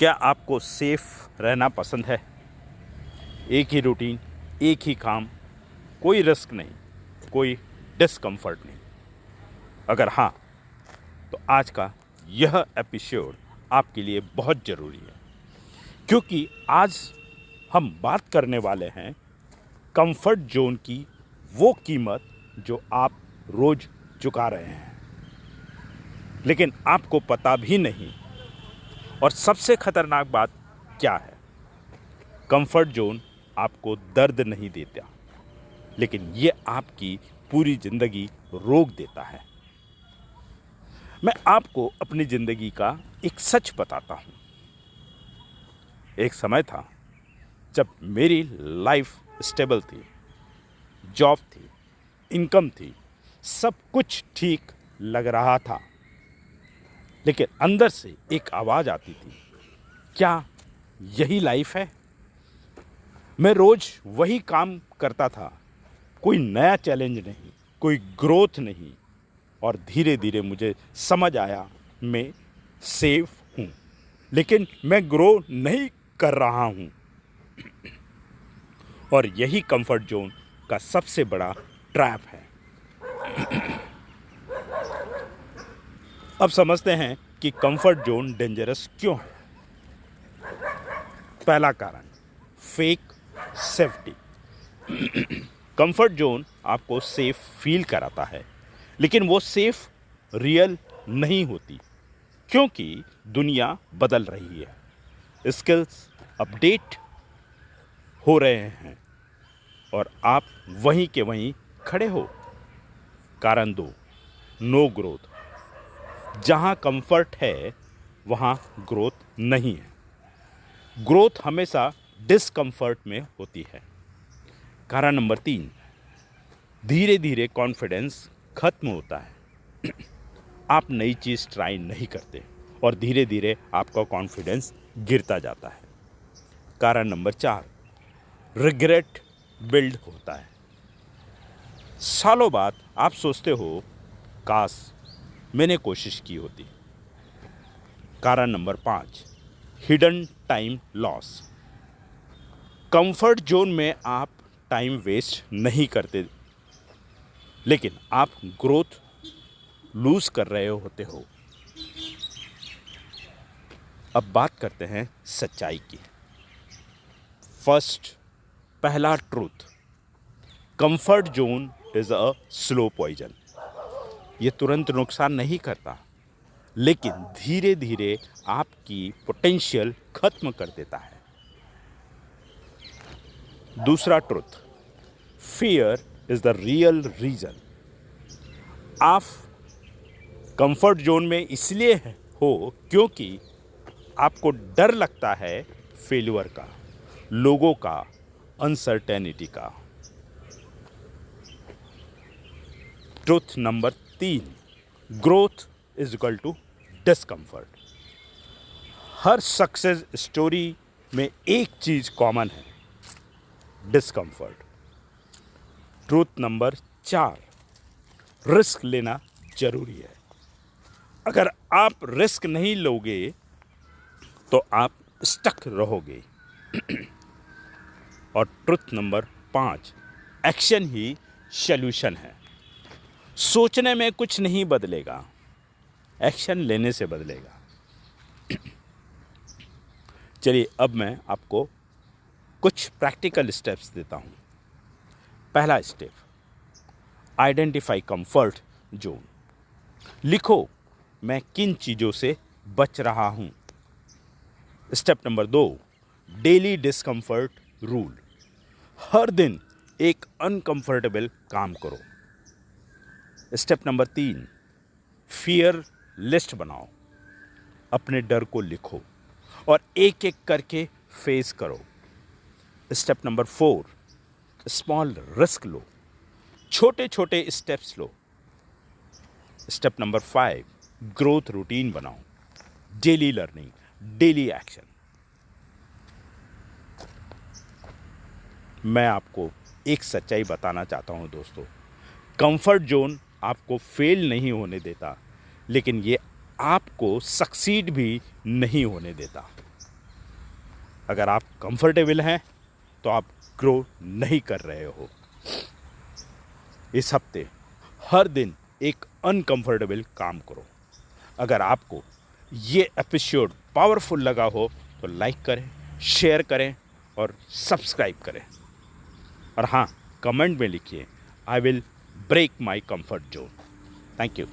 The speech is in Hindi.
क्या आपको सेफ रहना पसंद है? एक ही रूटीन, एक ही काम, कोई रिस्क नहीं, कोई डिस्कम्फर्ट नहीं। अगर हाँ, तो आज का यह एपिसोड आपके लिए बहुत ज़रूरी है, क्योंकि आज हम बात करने वाले हैं कंफर्ट जोन की वो कीमत जो आप रोज़ चुका रहे हैं, लेकिन आपको पता भी नहीं। और सबसे खतरनाक बात क्या है? कंफर्ट जोन आपको दर्द नहीं देता, लेकिन ये आपकी पूरी ज़िंदगी रोक देता है। मैं आपको अपनी ज़िंदगी का एक सच बताता हूँ। एक समय था जब मेरी लाइफ स्टेबल थी, जॉब थी, इनकम थी, सब कुछ ठीक लग रहा था, लेकिन अंदर से एक आवाज़ आती थी, क्या यही लाइफ है? मैं रोज़ वही काम करता था, कोई नया चैलेंज नहीं, कोई ग्रोथ नहीं। और धीरे धीरे मुझे समझ आया, मैं सेफ हूँ, लेकिन मैं ग्रो नहीं कर रहा हूँ। और यही कंफर्ट जोन का सबसे बड़ा ट्रैप है। अब समझते हैं कि कंफर्ट जोन डेंजरस क्यों है। पहला कारण, फेक सेफ्टी। कंफर्ट जोन आपको सेफ फील कराता है, लेकिन वो सेफ रियल नहीं होती, क्योंकि दुनिया बदल रही है, स्किल्स अपडेट हो रहे हैं और आप वहीं के वहीं खड़े हो। कारण दो, नो ग्रोथ। जहां कंफर्ट है वहां ग्रोथ नहीं है। ग्रोथ हमेशा डिस्कंफर्ट में होती है। कारण नंबर 3, धीरे धीरे कॉन्फिडेंस खत्म होता है। आप नई चीज़ ट्राई नहीं करते और धीरे धीरे आपका कॉन्फिडेंस गिरता जाता है। कारण नंबर 4, रिग्रेट बिल्ड होता है। सालों बाद आप सोचते हो, काश मैंने कोशिश की होती। कारण number 5, hidden time loss. Comfort zone में आप टाइम वेस्ट नहीं करते, लेकिन आप ग्रोथ लूज कर रहे होते हो। अब बात करते हैं सच्चाई की। पहला truth, comfort zone is a slow poison. ये तुरंत नुकसान नहीं करता, लेकिन धीरे धीरे आपकी पोटेंशियल खत्म कर देता है। दूसरा truth, fear is the real reason. आप कंफर्ट जोन में इसलिए हो क्योंकि आपको डर लगता है फेल्यूर का, लोगों का, अनसर्टेनिटी का। Truth number 3, growth is equal to discomfort. हर सक्सेस स्टोरी में एक चीज कॉमन है, डिस्कम्फर्ट। ट्रूथ नंबर 4, रिस्क लेना जरूरी है। अगर आप रिस्क नहीं लोगे तो आप स्टक रहोगे। और ट्रुथ नंबर 5, एक्शन ही सॉल्यूशन है। सोचने में कुछ नहीं बदलेगा, एक्शन लेने से बदलेगा। चलिए अब मैं आपको कुछ प्रैक्टिकल स्टेप्स देता हूँ। पहला स्टेप, आइडेंटिफाई कंफर्ट जोन। लिखो, मैं किन चीज़ों से बच रहा हूँ। Step number 2, daily discomfort rule. हर दिन एक अनकंफर्टेबल काम करो। स्टेप नंबर 3, फियर लिस्ट बनाओ। अपने डर को लिखो और एक एक करके फेस करो। स्टेप नंबर 4, स्मॉल रिस्क लो, छोटे छोटे स्टेप्स लो। स्टेप नंबर 5, ग्रोथ रूटीन बनाओ, डेली लर्निंग, डेली एक्शन। मैं आपको एक सच्चाई बताना चाहता हूं दोस्तों, कंफर्ट जोन आपको फेल नहीं होने देता, लेकिन ये आपको सक्सीड भी नहीं होने देता। अगर आप कंफर्टेबल हैं तो आप ग्रो नहीं कर रहे हो। इस हफ्ते हर दिन एक अनकंफर्टेबल काम करो। अगर आपको ये एपिसोड पावरफुल लगा हो तो लाइक करें, शेयर करें और सब्सक्राइब करें। और हाँ, कमेंट में लिखिए, I will break my comfort zone. Thank you.